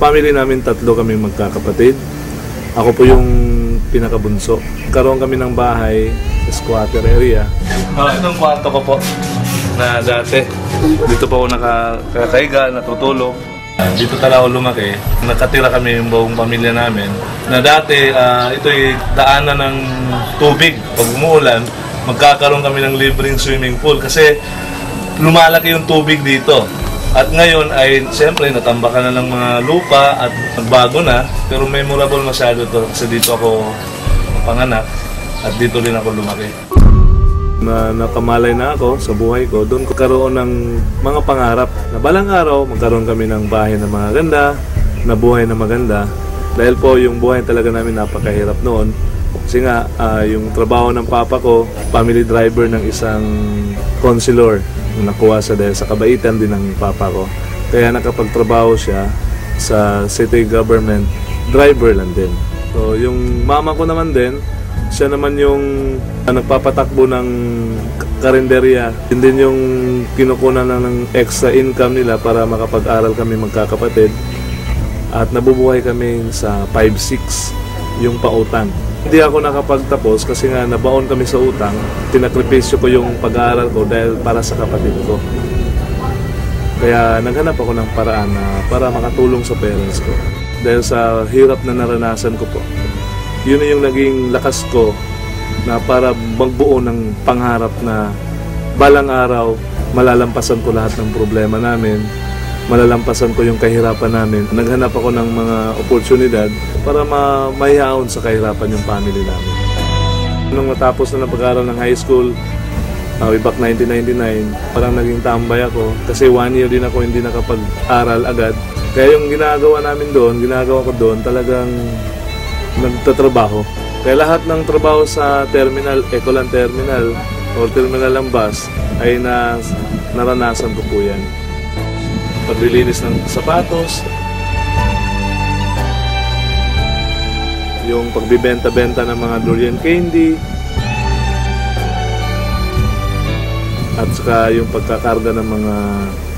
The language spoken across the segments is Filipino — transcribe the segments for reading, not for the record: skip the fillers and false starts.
family namin, 3 kami magkakapatid. Ako po yung pinakabunso. Karoon kami ng bahay sa squatter area. Itong kwarto ko po na dati. Dito po ako nakakaiga, natutulog. Dito talaga ako lumaki. Nakatira kami yung buong pamilya namin. Na dati, ito'y daanan ng tubig. Pag umuulan, magkakaroon kami ng libreng swimming pool. Kasi lumalaki yung tubig dito. At ngayon ay siyempre natambakan na ng mga lupa at bago na, pero memorable masyado to kasi dito ako panganak at dito rin ako lumaki. Nakamalay na ako sa buhay ko, doon ko karoon ng mga pangarap na balang araw magkaroon kami ng bahay na maganda, na buhay na maganda. Dahil po yung buhay talaga namin napakahirap noon. Kasi nga yung trabaho ng papa ko, family driver ng isang counselor. Nakuha sa dahil sa kabaitan din ng papa ko. Kaya nakapagtrabaho siya sa city government, driver lang din. So yung mama ko naman din, siya naman yung nagpapatakbo ng karinderya. Yun din yung kinukunan ng extra income nila para makapag-aral kami magkakapatid. At nabubuhay kami sa 5-6 yung pautang. Hindi ako nakapagtapos kasi nga nabaon kami sa utang. Tinakripisyo ko yung pag-aaral ko dahil para sa kapatid ko. Kaya naghanap ako ng paraan na para makatulong sa parents ko. Dahil sa hirap na naranasan ko po. Yun yung naging lakas ko na para magbuo ng pangarap na balang araw malalampasan ko lahat ng problema namin. Malalampasan ko yung kahirapan namin. Naghanap ako ng mga oportunidad para mahihaon sa kahirapan yung family namin. Nung natapos na pag-aaral ng high school, way back 1999, parang naging tambay ako kasi 1 year din ako hindi nakapag-aral agad. Kaya yung ginagawa ko doon, talagang nagtatrabaho. Kaya lahat ng trabaho sa terminal, Ecoland Terminal o Terminal ng bus ay naranasan ko po yan. Paglilinis ng sapatos, yung pagbibenta-benta ng mga durian candy, at saka yung pagkakarga ng mga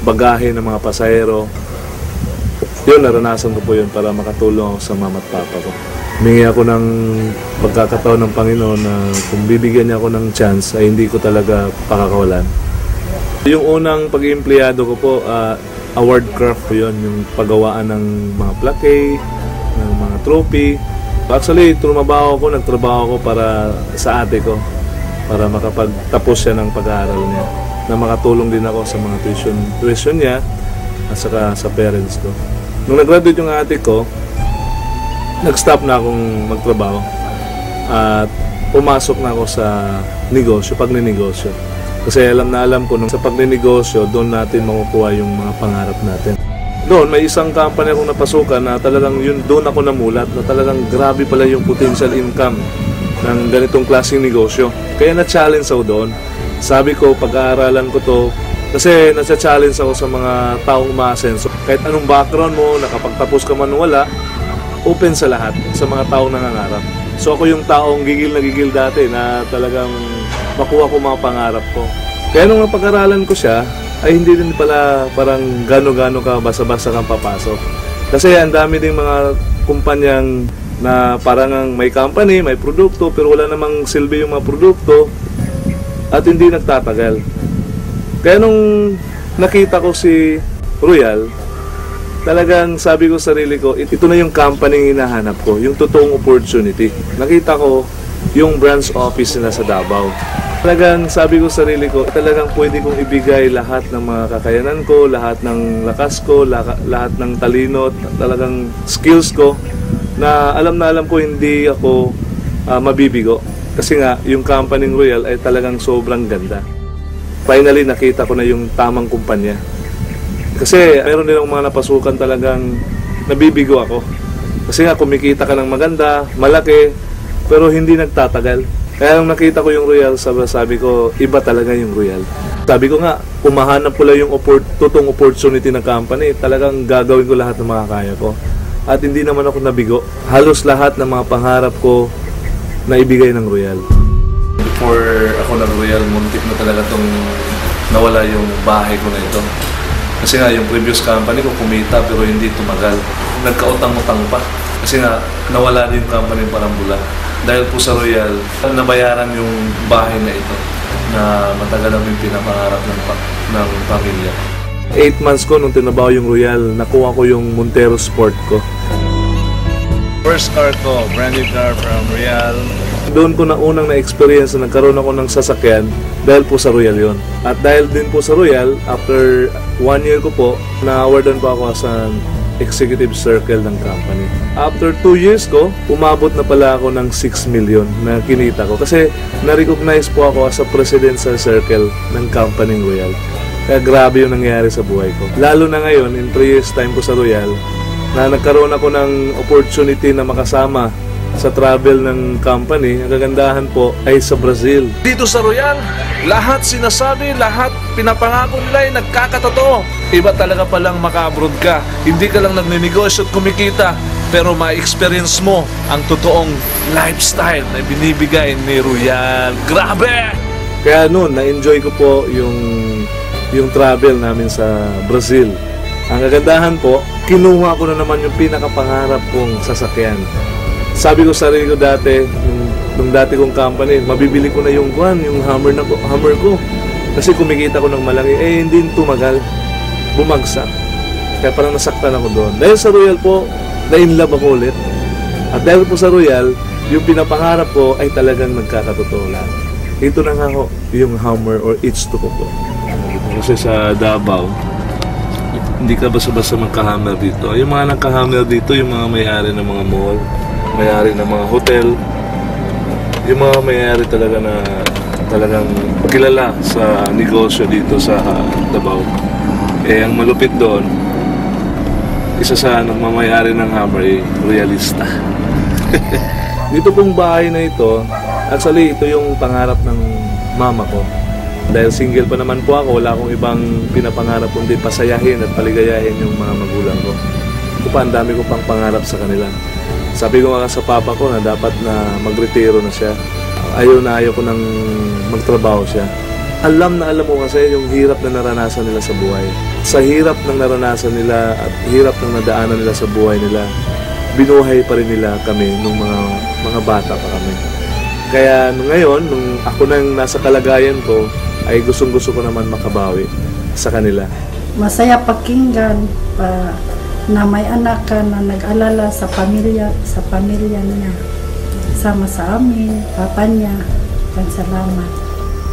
bagahe ng mga pasahero. Yun, naranasan ko po yun para makatulong ako sa mama at papa ko. Humingi ako ng pagkakataon ng Panginoon na kung bibigyan niya ako ng chance ay hindi ko talaga pakakawalan. Yung unang pag-iempleyado ko po, award craft po yun, yung paggawaan ng mga plaque, ng mga trophy. Actually, nagtrabaho ko para sa ate ko, para makapagtapos siya ng pag-aaral niya, na makatulong din ako sa mga tuition niya at saka sa parents ko. Nung nag-graduate yung ate ko, nag-stop na akong magtrabaho at pumasok na ako sa negosyo, pagninegosyo. Kasi alam ko nung sa pagninegosyo, doon natin makukuha yung mga pangarap natin. Doon, may isang company akong napasukan na talagang doon ako namulat na talagang grabe pala yung potential income ng ganitong klaseng negosyo. Kaya na-challenge ako doon. Sabi ko, pag-aaralan ko to, kasi nasa-challenge ako sa mga taong umaasenso. Kahit anong background mo, nakapagtapos ka man wala, open sa lahat, sa mga taong nangangarap. So ako yung taong gigil na gigil dati na talagang makuha ko mga pangarap ko. Kaya nung napag-aralan ko siya, ay hindi din pala parang gano-gano ka basta-basta kang papasok. Kasi ang dami ding mga kumpanyang na parang may company, may produkto, pero wala namang silbi yung mga produkto at hindi nagtatagal. Kaya nung nakita ko si Royal, talagang sabi ko sa sarili ko, ito na yung company hinahanap ko, yung totoong opportunity. Nakita ko yung branch office nila sa Davao. Talagang sabi ko sa sarili ko, talagang pwede kong ibigay lahat ng mga kakayanan ko, lahat ng lakas ko, lahat ng talino, talagang skills ko, na alam ko hindi ako mabibigo. Kasi nga, yung company Royal ay talagang sobrang ganda. Finally, nakita ko na yung tamang kumpanya. Kasi meron din akong mga napasukan talagang nabibigo ako. Kasi nga, kumikita ka ng maganda, malaki, pero hindi nagtatagal. Kaya nung nakita ko yung Royal, sabi ko, iba talaga yung Royal. Sabi ko nga, kumahanap ko lang yung totoong opportunity ng company, talagang gagawin ko lahat ng mga kaya ko. At hindi naman ako nabigo. Halos lahat ng mga pangarap ko na ibigay ng Royal. Before ako nag-Royal, muntik na talaga itong nawala yung bahay ko na ito. Kasi nga, yung previous company ko kumita pero hindi tumagal. Nagkautang-utang pa. Kasi nga, nawala din yung company parang bula. Dahil po sa Royal, nabayaran yung bahay na ito na matagal namin pinapangarap ng pamilya. 8 months ko nung tinabaho yung Royal, nakuha ko yung Montero Sport ko. First car ko, brand new car from Royal. Doon ko na unang na-experience na nagkaroon ako ng sasakyan dahil po sa Royal yon. At dahil din po sa Royal, after 1 year ko po, na-awardan po ako sa executive circle ng company. After 2 years ko, umabot na pala ako ng 6 million na kinita ko. Kasi na-recognize po ako as a presidential circle ng company Royal. Kaya grabe yung nangyari sa buhay ko. Lalo na ngayon, in 3 years time ko sa Royal, na nagkaroon ako ng opportunity na makasama sa travel ng company. Ang kagandahan po ay sa Brazil. Dito sa Royal, lahat sinasabi, lahat pinapangako nila ay nagkakatotoo. Iba talaga palang maka-abroad ka. Hindi ka lang nagninegosyo at kumikita, pero ma-experience mo ang totoong lifestyle na binibigay ni Royal. Grabe! Kaya noon, na-enjoy ko po yung travel namin sa Brazil. Ang kagandahan po, kinuha ko na naman yung pinakapangarap kong sasakyan. Sabi ko sa sarili ko dati, nung dati kong company, mabibili ko na yung Hummer ko. Kasi kumikita ko ng malaki, hindi tumagal. Bumagsak. Kaya parang nasaktan ako doon. Dahil sa Royal po, na-inlove ako ulit. At dahil po sa Royal, yung pinapangarap ko ay talagang nagkakatotoo lang. Ito na nga ho, yung Hummer or H2 ko po. Kasi sa Davao, hindi ka basta-basta magka-hammer dito. Yung mga nagka-hammer dito, yung mga may-ari ng mga mall, may-ari ng mga hotel, yung mga may-ari talaga na talagang kilala sa negosyo dito sa Davao. Ang malupit doon, isa sa nagmamayari ng hammer ay royalista. Dito pong bahay na ito, actually ito yung pangarap ng mama ko. Dahil single pa naman po ako, wala akong ibang pinapangarap kundi pasayahin at paligayahin yung mga magulang ko. Ito pa, ang dami ko pang pangarap sa kanila. Sabi ko nga sa papa ko na dapat na magretiro na siya. Ayaw ko nang magtrabaho siya. Alam na alam ko kasi yung hirap na naranasan nila sa buhay. Sa hirap ng naranasan nila at hirap ng nadaanan nila sa buhay nila, binuhay pa rin nila kami nung mga bata pa kami. Kaya ngayon, nung ako nang nasa kalagayan ko, ay gustong-gusto ko naman makabawi sa kanila. Masaya pakinggan na may anak ka na nag-alala sa pamilya niya. Sama sa amin, papa niya. Salamat.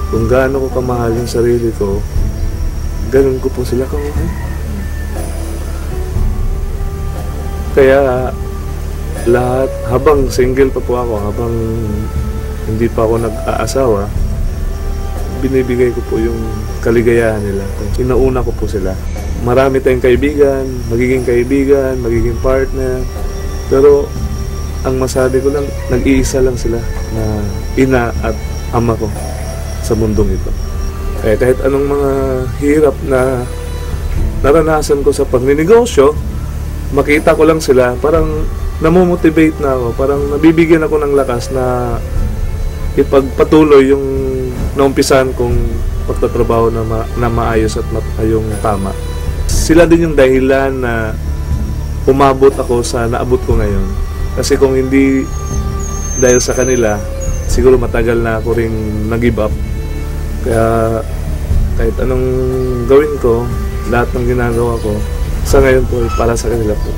Kung gaano ko kamahal yung sarili ko, ganun ko po sila kamahal. Kaya lahat, habang single pa po ako, habang hindi pa ako nag-aasawa, binibigay ko po yung kaligayahan nila. Inauna ko po sila. Marami tayong kaibigan, magiging partner. Pero ang masabi ko lang, nag-iisa lang sila na ina at ama ko sa mundong ito. Kaya kahit anong mga hirap na naranasan ko sa pagninegosyo, makita ko lang sila, parang namomotivate na ako, parang nabibigyan ako ng lakas na ipagpatuloy yung naumpisan kong pagtatrabaho na maayos at yung tama. Sila din yung dahilan na umabot ako sa naabot ko ngayon. Kasi kung hindi dahil sa kanila, siguro matagal na ako ring nag-give up. Kaya kahit anong gawin ko, lahat ng ginagawa ko, sa ngayon po para sa kanila po.